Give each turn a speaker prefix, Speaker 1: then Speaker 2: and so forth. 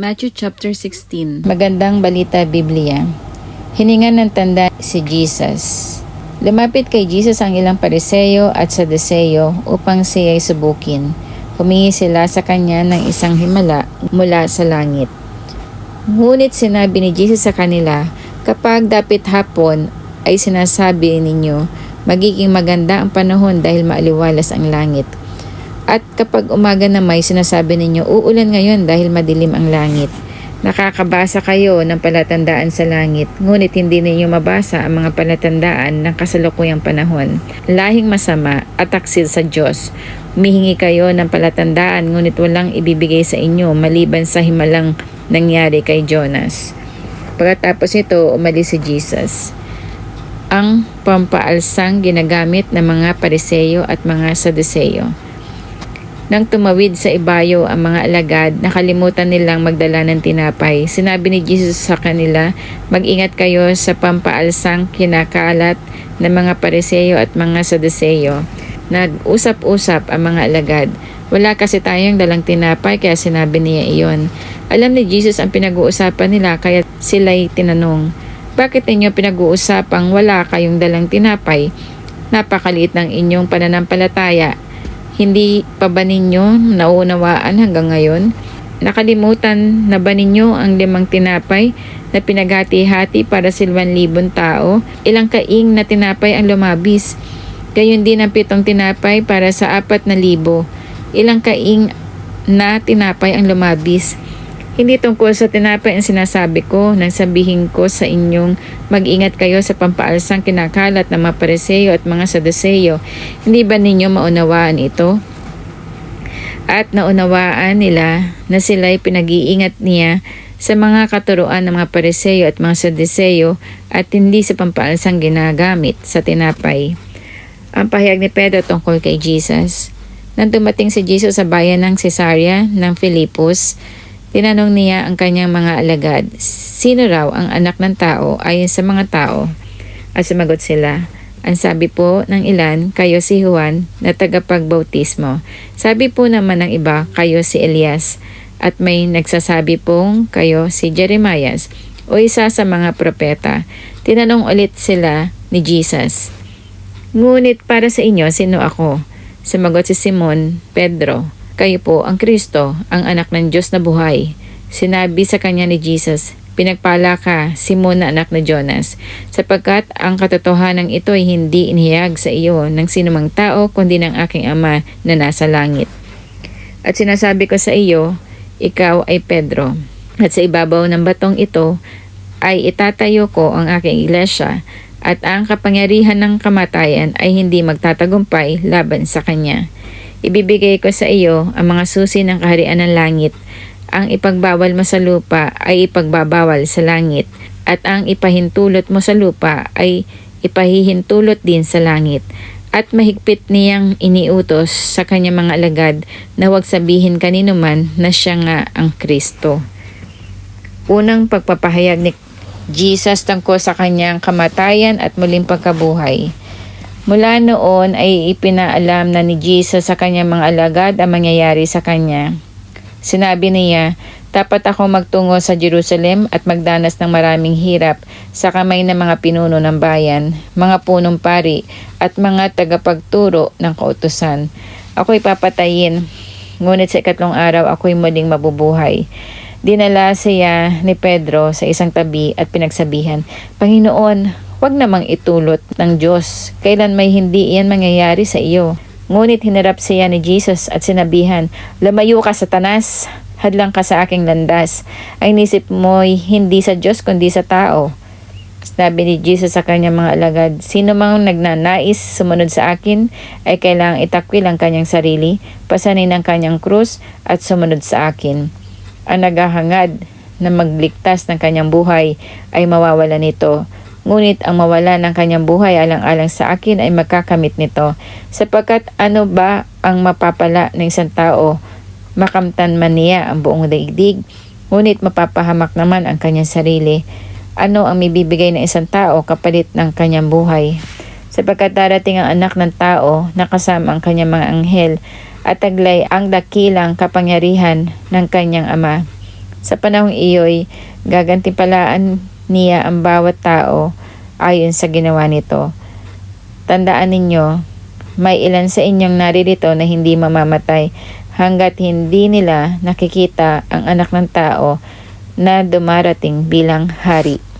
Speaker 1: Matthew chapter 16.
Speaker 2: Magandang balita Biblia. Hiningan ng tanda si Jesus. Lumapit kay Jesus ang ilang Pariseyo at Saduseyo upang siya'y subukin. Humingi sila sa kanya ng isang himala mula sa langit. Ngunit sinabi ni Jesus sa kanila, kapag dapit hapon ay sinasabi ninyo, magiging maganda ang panahon dahil maaliwalas ang langit. At kapag umaga na may sinasabi ninyo, uulan ngayon dahil madilim ang langit. Nakakabasa kayo ng palatandaan sa langit, ngunit hindi ninyo mabasa ang mga palatandaan ng kasalukuyang panahon. Lahing masama at taksil sa Diyos. Humihingi kayo ng palatandaan, ngunit walang ibibigay sa inyo maliban sa himalang nangyari kay Jonas. Pagkatapos ito, umalis si Jesus. Ang pampaalsang ginagamit ng mga Pariseyo at mga Saduseyo. Nang tumawid sa ibayo ang mga alagad, nakalimutan nilang magdala ng tinapay. Sinabi ni Jesus sa kanila, mag-ingat kayo sa pampaalsang kinakalat ng mga Pariseyo at mga Saduseyo. Nag-usap-usap ang mga alagad. Wala kasi tayong dalang tinapay kaya sinabi niya iyon. Alam ni Jesus ang pinag-uusapan nila kaya sila'y tinanong, bakit ninyo pinag-uusapang wala kayong dalang tinapay? Napakaliit ng inyong pananampalataya. Hindi pa ba ninyo naunawaan hanggang ngayon? Nakalimutan na ba ninyo ang 5 tinapay na pinaghati-hati para sa 1,000 tao? Ilang kaing na tinapay ang lumabis? Gayon din ang 7 tinapay para sa 4,000. Ilang kaing na tinapay ang lumabis? Hindi tungkol sa tinapay ang sinasabi ko nang sabihin ko sa inyong mag-ingat kayo sa pampaalsang kinakalat ng mga Pariseyo at mga Saduseyo. Hindi ba ninyo maunawaan ito? At naunawaan nila na sila'y pinag-iingat niya sa mga katuruan ng mga Pariseyo at mga Saduseyo at hindi sa pampaalsang ginagamit sa tinapay. Ang pahayag ni Pedro tungkol kay Jesus. Nang dumating si Jesus sa bayan ng Cesarea ng Filipos, tinanong niya ang kanyang mga alagad, sino raw ang anak ng tao ayon sa mga tao? At sumagot sila, ang sabi po ng ilan, kayo si Juan na tagapagbautismo. Sabi po naman ng iba, kayo si Elias. At may nagsasabi pong kayo si Jeremias o isa sa mga propeta. Tinanong ulit sila ni Jesus, ngunit para sa inyo, sino ako? Sumagot si Simon Pedro, kayo po ang Kristo, ang anak ng Diyos na buhay. Sinabi sa kanya ni Jesus, pinagpala ka, Simon na anak na Jonas, sapagkat ang katotohanan ito ay hindi inihayag sa iyo ng sinumang tao, kundi ng aking Ama na nasa langit. At sinasabi ko sa iyo, ikaw ay Pedro, at sa ibabaw ng batong ito ay itatayo ko ang aking iglesia, at ang kapangyarihan ng kamatayan ay hindi magtatagumpay laban sa kanya. Ibibigay ko sa iyo ang mga susi ng kaharian ng langit. Ang ipagbawal mo sa lupa ay ipagbabawal sa langit, at ang ipahintulot mo sa lupa ay ipahihintulot din sa langit. At mahigpit niyang iniutos sa kanyang mga alagad na huwag sabihin kanino man na siya nga ang Kristo. Unang pagpapahayag ni Jesus tungkol sa kanyang kamatayan at muling pagkabuhay. Mula noon ay ipinaalam na ni Jesus sa kanyang mga alagad ang mangyayari sa kanya. Sinabi niya, dapat ako magtungo sa Jerusalem at magdanas ng maraming hirap sa kamay ng mga pinuno ng bayan, mga punong pari at mga tagapagturo ng kautusan. Ako'y papatayin, ngunit sa 3 araw ako'y muling mabubuhay. Dinala siya ni Pedro sa isang tabi at pinagsabihan, Panginoon, huwag namang itulot ng Diyos. Kailan may hindi iyan mangyayari sa iyo. Ngunit hinarap siya ni Jesus at sinabihan, lumayo ka Satanas, hadlang ka sa aking landas. Ang inisip mo'y hindi sa Diyos kundi sa tao. Sabi ni Jesus sa kanyang mga alagad, sino mang nagnanais sumunod sa akin ay kailangang itakwil ang kanyang sarili, pasanin ang kanyang krus at sumunod sa akin. Ang naghahangad na magligtas ng kanyang buhay ay mawawala nito. Ngunit ang mawala ng kanyang buhay alang-alang sa akin ay magkakamit nito. Sapagkat ano ba ang mapapala ng isang tao? Makamtan man niya ang buong daigdig, ngunit mapapahamak naman ang kanyang sarili. Ano ang mibibigay ng isang tao kapalit ng kanyang buhay? Sapagkat darating ang anak ng tao na kasama ang kanyang mga anghel at taglay ang dakilang kapangyarihan ng kanyang Ama. Sa panahong iyo'y gagantimpalaan niya ang bawat tao ayon sa ginawa nito. Tandaan ninyo, may ilan sa inyong naririto na hindi mamamatay hanggat hindi nila nakikita ang anak ng tao na dumarating bilang hari.